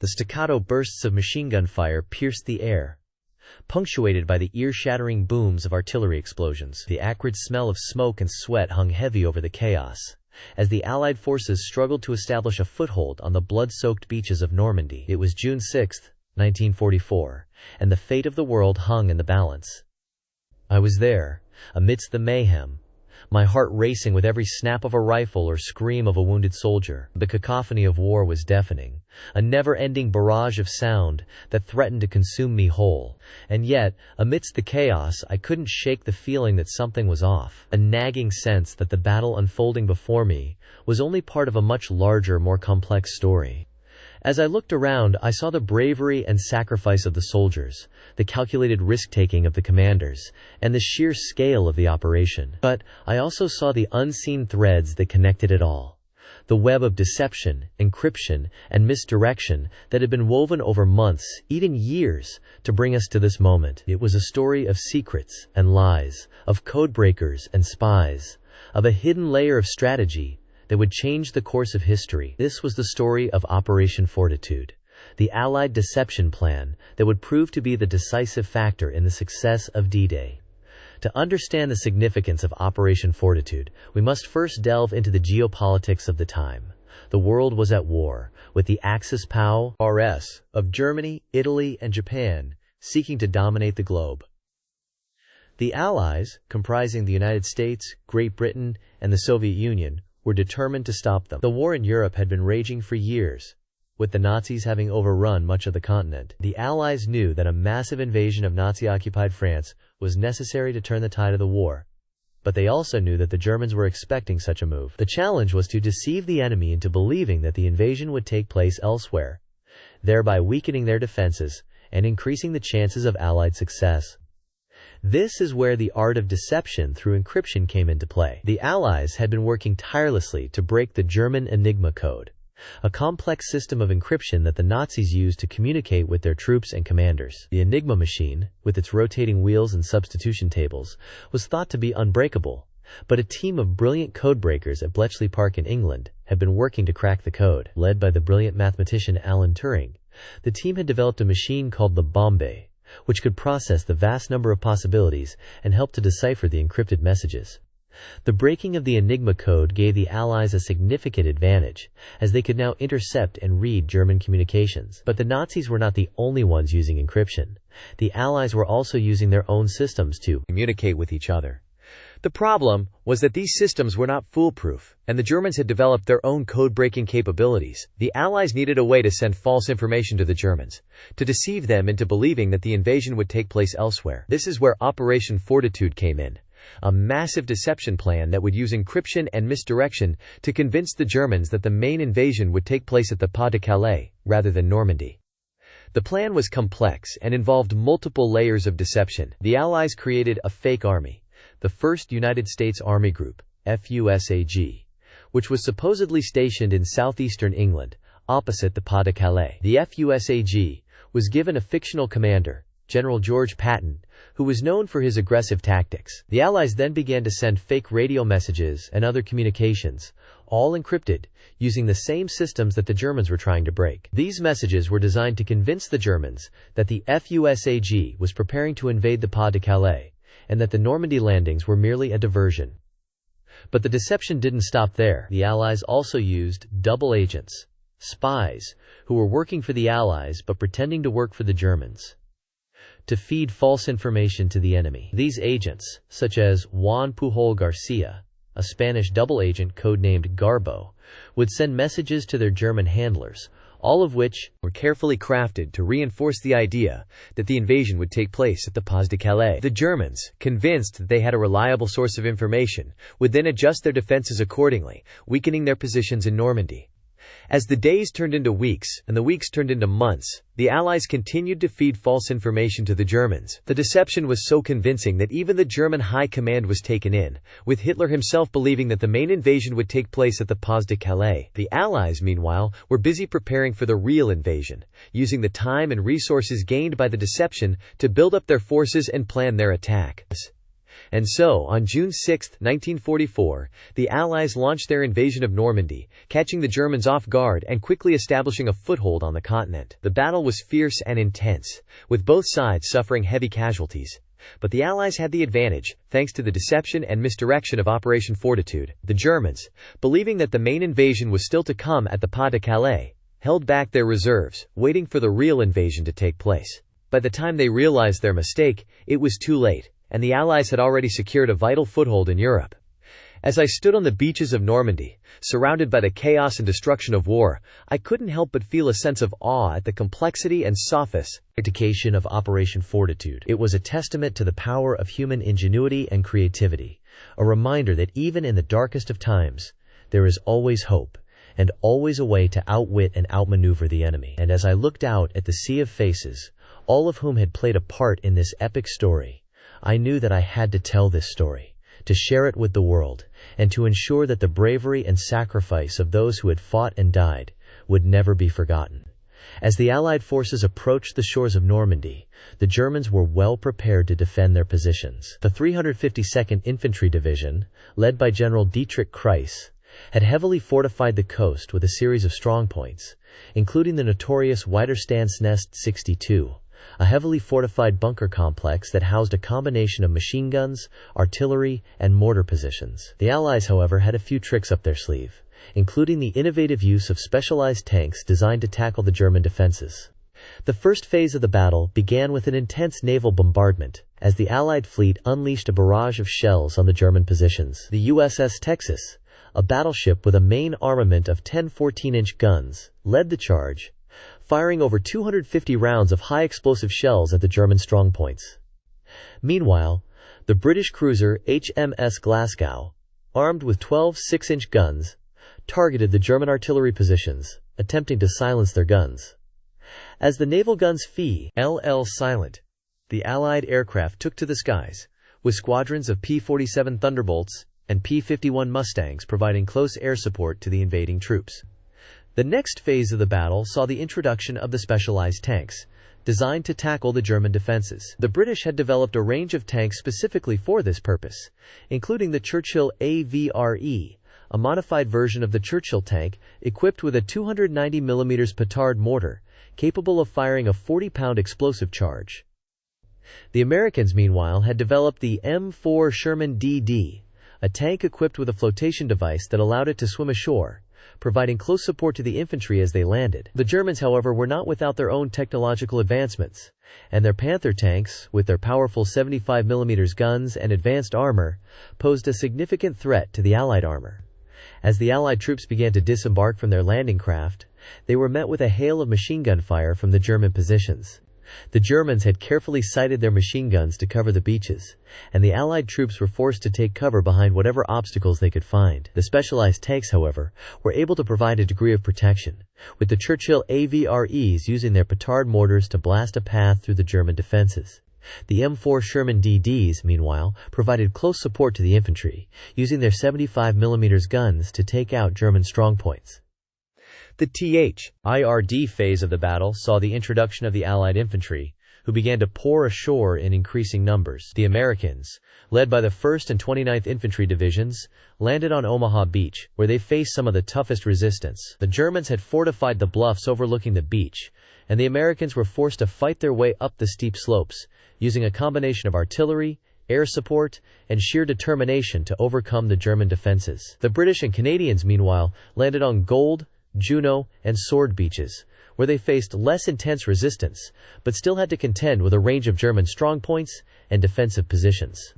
The staccato bursts of machine gun fire pierced the air, punctuated by the ear-shattering booms of artillery explosions. The acrid smell of smoke and sweat hung heavy over the chaos, as the Allied forces struggled to establish a foothold on the blood-soaked beaches of Normandy. It was June 6, 1944, and the fate of the world hung in the balance. I was there, amidst the mayhem, my heart racing with every snap of a rifle or scream of a wounded soldier. The cacophony of war was deafening, a never-ending barrage of sound that threatened to consume me whole. And yet, amidst the chaos, I couldn't shake the feeling that something was off, a nagging sense that the battle unfolding before me was only part of a much larger, more complex story. As I looked around, I saw the bravery and sacrifice of the soldiers, the calculated risk-taking of the commanders, and the sheer scale of the operation. But I also saw the unseen threads that connected it all. The web of deception, encryption, and misdirection that had been woven over months, even years, to bring us to this moment. It was a story of secrets and lies, of codebreakers and spies, of a hidden layer of strategy that would change the course of history. This was the story of Operation Fortitude, the Allied deception plan that would prove to be the decisive factor in the success of D-Day. To understand the significance of Operation Fortitude, we must first delve into the geopolitics of the time. The world was at war, with the Axis powers of Germany, Italy, and Japan seeking to dominate the globe. The Allies, comprising the United States, Great Britain, and the Soviet Union, were determined to stop them. The war in Europe had been raging for years, with the Nazis having overrun much of the continent. The Allies knew that a massive invasion of Nazi-occupied France was necessary to turn the tide of the war, but they also knew that the Germans were expecting such a move. The challenge was to deceive the enemy into believing that the invasion would take place elsewhere, thereby weakening their defenses and increasing the chances of Allied success. This is where the art of deception through encryption came into play. The Allies had been working tirelessly to break the German Enigma code, a complex system of encryption that the Nazis used to communicate with their troops and commanders. The Enigma machine, with its rotating wheels and substitution tables, was thought to be unbreakable, but a team of brilliant codebreakers at Bletchley Park in England had been working to crack the code. Led by the brilliant mathematician Alan Turing, the team had developed a machine called the Bombay, which could process the vast number of possibilities and help to decipher the encrypted messages. The breaking of the Enigma code gave the Allies a significant advantage, as they could now intercept and read German communications. But the Nazis were not the only ones using encryption. The Allies were also using their own systems to communicate with each other. The problem was that these systems were not foolproof, and the Germans had developed their own code-breaking capabilities. The Allies needed a way to send false information to the Germans, to deceive them into believing that the invasion would take place elsewhere. This is where Operation Fortitude came in, a massive deception plan that would use encryption and misdirection to convince the Germans that the main invasion would take place at the Pas de Calais, rather than Normandy. The plan was complex and involved multiple layers of deception. The Allies created a fake army, the 1st United States Army Group, FUSAG, which was supposedly stationed in southeastern England, opposite the Pas de Calais. The FUSAG was given a fictional commander, General George Patton, who was known for his aggressive tactics. The Allies then began to send fake radio messages and other communications, all encrypted, using the same systems that the Germans were trying to break. These messages were designed to convince the Germans that the FUSAG was preparing to invade the Pas de Calais, and that the Normandy landings were merely a diversion. But the deception didn't stop there. The Allies also used double agents, spies, who were working for the Allies but pretending to work for the Germans, to feed false information to the enemy. These agents, such as Juan Pujol Garcia, a Spanish double agent codenamed Garbo, would send messages to their German handlers, all of which were carefully crafted to reinforce the idea that the invasion would take place at the Pas de Calais. The Germans, convinced that they had a reliable source of information, would then adjust their defenses accordingly, weakening their positions in Normandy. As the days turned into weeks, and the weeks turned into months, the Allies continued to feed false information to the Germans. The deception was so convincing that even the German high command was taken in, with Hitler himself believing that the main invasion would take place at the Pas de Calais. The Allies, meanwhile, were busy preparing for the real invasion, using the time and resources gained by the deception to build up their forces and plan their attack. And so, on June 6, 1944, the Allies launched their invasion of Normandy, catching the Germans off guard and quickly establishing a foothold on the continent. The battle was fierce and intense, with both sides suffering heavy casualties. But the Allies had the advantage, thanks to the deception and misdirection of Operation Fortitude. The Germans, believing that the main invasion was still to come at the Pas de Calais, held back their reserves, waiting for the real invasion to take place. By the time they realized their mistake, it was too late, and the Allies had already secured a vital foothold in Europe. As I stood on the beaches of Normandy, surrounded by the chaos and destruction of war, I couldn't help but feel a sense of awe at the complexity and sophistication of Operation Fortitude. It was a testament to the power of human ingenuity and creativity, a reminder that even in the darkest of times, there is always hope, and always a way to outwit and outmaneuver the enemy. And as I looked out at the sea of faces, all of whom had played a part in this epic story, I knew that I had to tell this story, to share it with the world, and to ensure that the bravery and sacrifice of those who had fought and died would never be forgotten. As the Allied forces approached the shores of Normandy, the Germans were well prepared to defend their positions. The 352nd Infantry Division, led by General Dietrich Kreis, had heavily fortified the coast with a series of strongpoints, including the notorious Widerstandsnest 62, a heavily fortified bunker complex that housed a combination of machine guns, artillery, and mortar positions. The Allies, however, had a few tricks up their sleeve, including the innovative use of specialized tanks designed to tackle the German defenses. The first phase of the battle began with an intense naval bombardment, as the Allied fleet unleashed a barrage of shells on the German positions. The USS Texas, a battleship with a main armament of 10 14-inch guns, led the charge, firing over 250 rounds of high-explosive shells at the German strongpoints. Meanwhile, the British cruiser HMS Glasgow, armed with 12 6-inch guns, targeted the German artillery positions, attempting to silence their guns. As the naval guns fell silent, the Allied aircraft took to the skies, with squadrons of P-47 Thunderbolts and P-51 Mustangs providing close air support to the invading troops. The next phase of the battle saw the introduction of the specialized tanks, designed to tackle the German defenses. The British had developed a range of tanks specifically for this purpose, including the Churchill AVRE, a modified version of the Churchill tank equipped with a 290mm petard mortar, capable of firing a 40-pound explosive charge. The Americans, meanwhile, had developed the M4 Sherman DD, a tank equipped with a flotation device that allowed it to swim ashore, providing close support to the infantry as they landed. The Germans, however, were not without their own technological advancements, and their Panther tanks, with their powerful 75mm guns and advanced armor, posed a significant threat to the Allied armor. As the Allied troops began to disembark from their landing craft, they were met with a hail of machine gun fire from the German positions. The Germans had carefully sighted their machine guns to cover the beaches, and the Allied troops were forced to take cover behind whatever obstacles they could find. The specialized tanks, however, were able to provide a degree of protection, with the Churchill AVREs using their petard mortars to blast a path through the German defenses. The M4 Sherman DDs, meanwhile, provided close support to the infantry, using their 75mm guns to take out German strongpoints. The THIRD phase of the battle saw the introduction of the Allied infantry, who began to pour ashore in increasing numbers. The Americans, led by the 1st and 29th Infantry Divisions, landed on Omaha Beach, where they faced some of the toughest resistance. The Germans had fortified the bluffs overlooking the beach, and the Americans were forced to fight their way up the steep slopes, using a combination of artillery, air support, and sheer determination to overcome the German defenses. The British and Canadians, meanwhile, landed on Gold, Juno, and Sword beaches, where they faced less intense resistance, but still had to contend with a range of German strongpoints and defensive positions.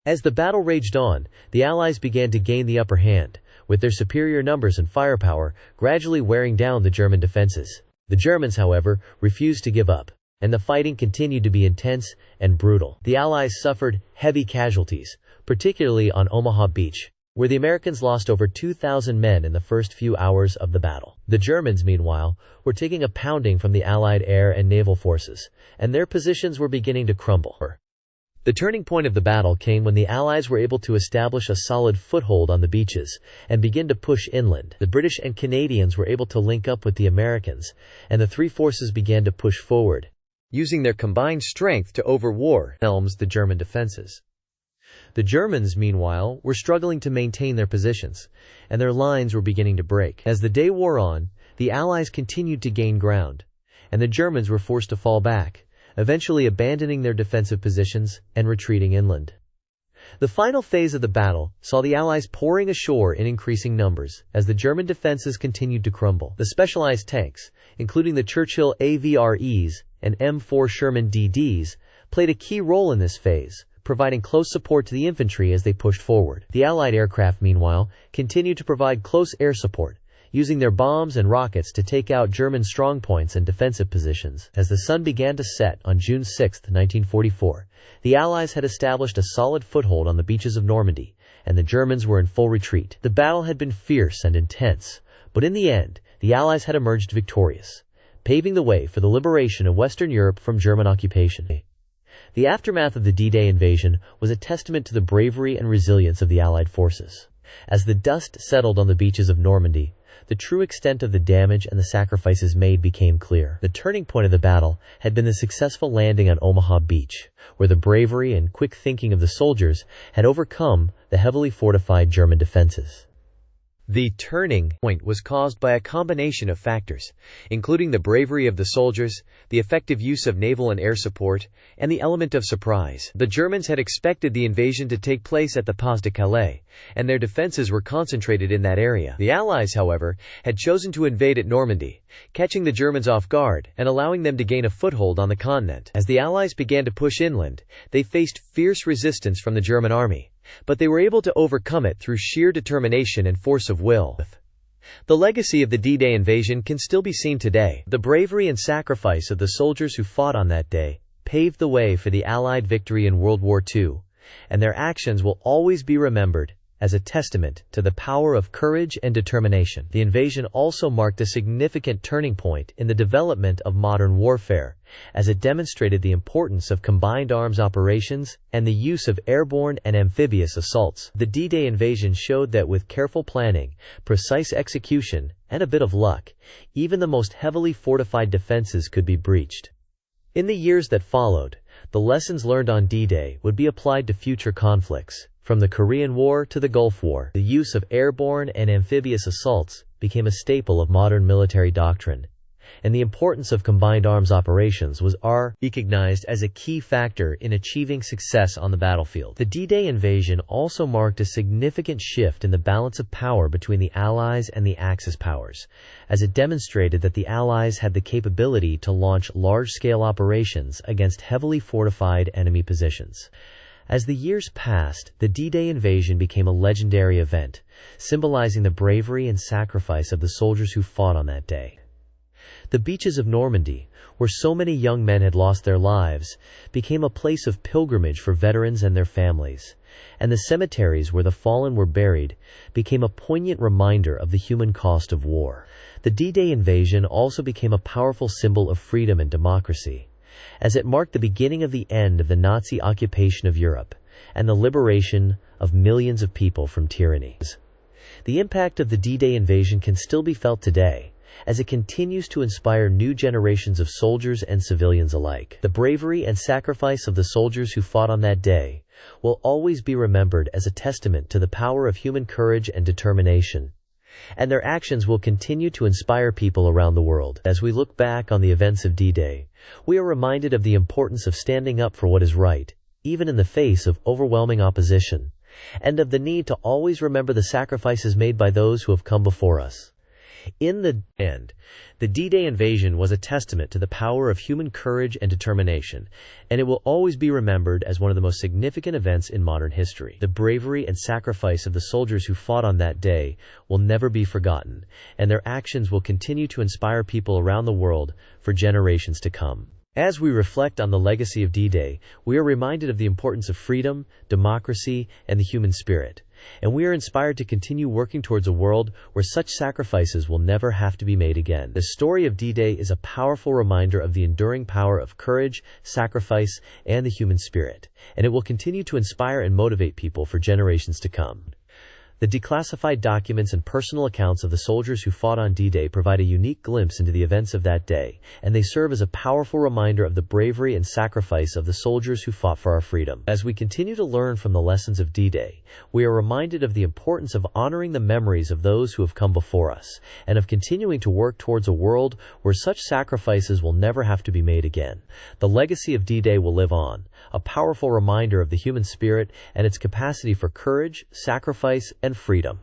As the battle raged on, the Allies began to gain the upper hand, with their superior numbers and firepower gradually wearing down the German defenses. The Germans, however, refused to give up, and the fighting continued to be intense and brutal. The Allies suffered heavy casualties, particularly on Omaha Beach, where the Americans lost over 2,000 men in the first few hours of the battle. The Germans, meanwhile, were taking a pounding from the Allied air and naval forces, and their positions were beginning to crumble. The turning point of the battle came when the Allies were able to establish a solid foothold on the beaches and begin to push inland. The British and Canadians were able to link up with the Americans, and the three forces began to push forward, using their combined strength to overwhelm the German defenses. The Germans, meanwhile, were struggling to maintain their positions, and their lines were beginning to break. As the day wore on, the Allies continued to gain ground, and the Germans were forced to fall back, eventually abandoning their defensive positions and retreating inland. The final phase of the battle saw the Allies pouring ashore in increasing numbers as the German defenses continued to crumble. The specialized tanks, including the Churchill AVREs and M4 Sherman DDs, played a key role in this phase, providing close support to the infantry as they pushed forward. The Allied aircraft, meanwhile, continued to provide close air support, using their bombs and rockets to take out German strongpoints and defensive positions. As the sun began to set on June 6, 1944, the Allies had established a solid foothold on the beaches of Normandy, and the Germans were in full retreat. The battle had been fierce and intense, but in the end, the Allies had emerged victorious, paving the way for the liberation of Western Europe from German occupation. The aftermath of the D-Day invasion was a testament to the bravery and resilience of the Allied forces. As the dust settled on the beaches of Normandy, the true extent of the damage and the sacrifices made became clear. The turning point of the battle had been the successful landing on Omaha Beach, where the bravery and quick thinking of the soldiers had overcome the heavily fortified German defenses. The turning point was caused by a combination of factors, including the bravery of the soldiers, the effective use of naval and air support, and the element of surprise. The Germans had expected the invasion to take place at the Pas de Calais, and their defenses were concentrated in that area. The Allies, however, had chosen to invade at Normandy, catching the Germans off guard and allowing them to gain a foothold on the continent. As the Allies began to push inland, they faced fierce resistance from the German army, but they were able to overcome it through sheer determination and force of will. The legacy of the D-Day invasion can still be seen today. The bravery and sacrifice of the soldiers who fought on that day paved the way for the Allied victory in World War II, and their actions will always be remembered as a testament to the power of courage and determination. The invasion also marked a significant turning point in the development of modern warfare, as it demonstrated the importance of combined arms operations and the use of airborne and amphibious assaults. The D-Day invasion showed that with careful planning, precise execution, and a bit of luck, even the most heavily fortified defenses could be breached. In the years that followed, the lessons learned on D-Day would be applied to future conflicts. From the Korean War to the Gulf War, the use of airborne and amphibious assaults became a staple of modern military doctrine, and the importance of combined arms operations was recognized as a key factor in achieving success on the battlefield. The D-Day invasion also marked a significant shift in the balance of power between the Allies and the Axis powers, as it demonstrated that the Allies had the capability to launch large-scale operations against heavily fortified enemy positions. As the years passed, the D-Day invasion became a legendary event, symbolizing the bravery and sacrifice of the soldiers who fought on that day. The beaches of Normandy, where so many young men had lost their lives, became a place of pilgrimage for veterans and their families, and the cemeteries where the fallen were buried became a poignant reminder of the human cost of war. The D-Day invasion also became a powerful symbol of freedom and democracy, as it marked the beginning of the end of the Nazi occupation of Europe and the liberation of millions of people from tyranny. The impact of the D-Day invasion can still be felt today, as it continues to inspire new generations of soldiers and civilians alike. The bravery and sacrifice of the soldiers who fought on that day will always be remembered as a testament to the power of human courage and determination, and their actions will continue to inspire people around the world. As we look back on the events of D-Day, we are reminded of the importance of standing up for what is right, even in the face of overwhelming opposition, and of the need to always remember the sacrifices made by those who have come before us. In the end, the D-Day invasion was a testament to the power of human courage and determination, and it will always be remembered as one of the most significant events in modern history. The bravery and sacrifice of the soldiers who fought on that day will never be forgotten, and their actions will continue to inspire people around the world for generations to come. As we reflect on the legacy of D-Day, we are reminded of the importance of freedom, democracy, and the human spirit, and we are inspired to continue working towards a world where such sacrifices will never have to be made again. The story of D-Day is a powerful reminder of the enduring power of courage, sacrifice, and the human spirit, and it will continue to inspire and motivate people for generations to come. The declassified documents and personal accounts of the soldiers who fought on D-Day provide a unique glimpse into the events of that day, and they serve as a powerful reminder of the bravery and sacrifice of the soldiers who fought for our freedom. As we continue to learn from the lessons of D-Day, we are reminded of the importance of honoring the memories of those who have come before us, and of continuing to work towards a world where such sacrifices will never have to be made again. The legacy of D-Day will live on, a powerful reminder of the human spirit and its capacity for courage, sacrifice, and freedom.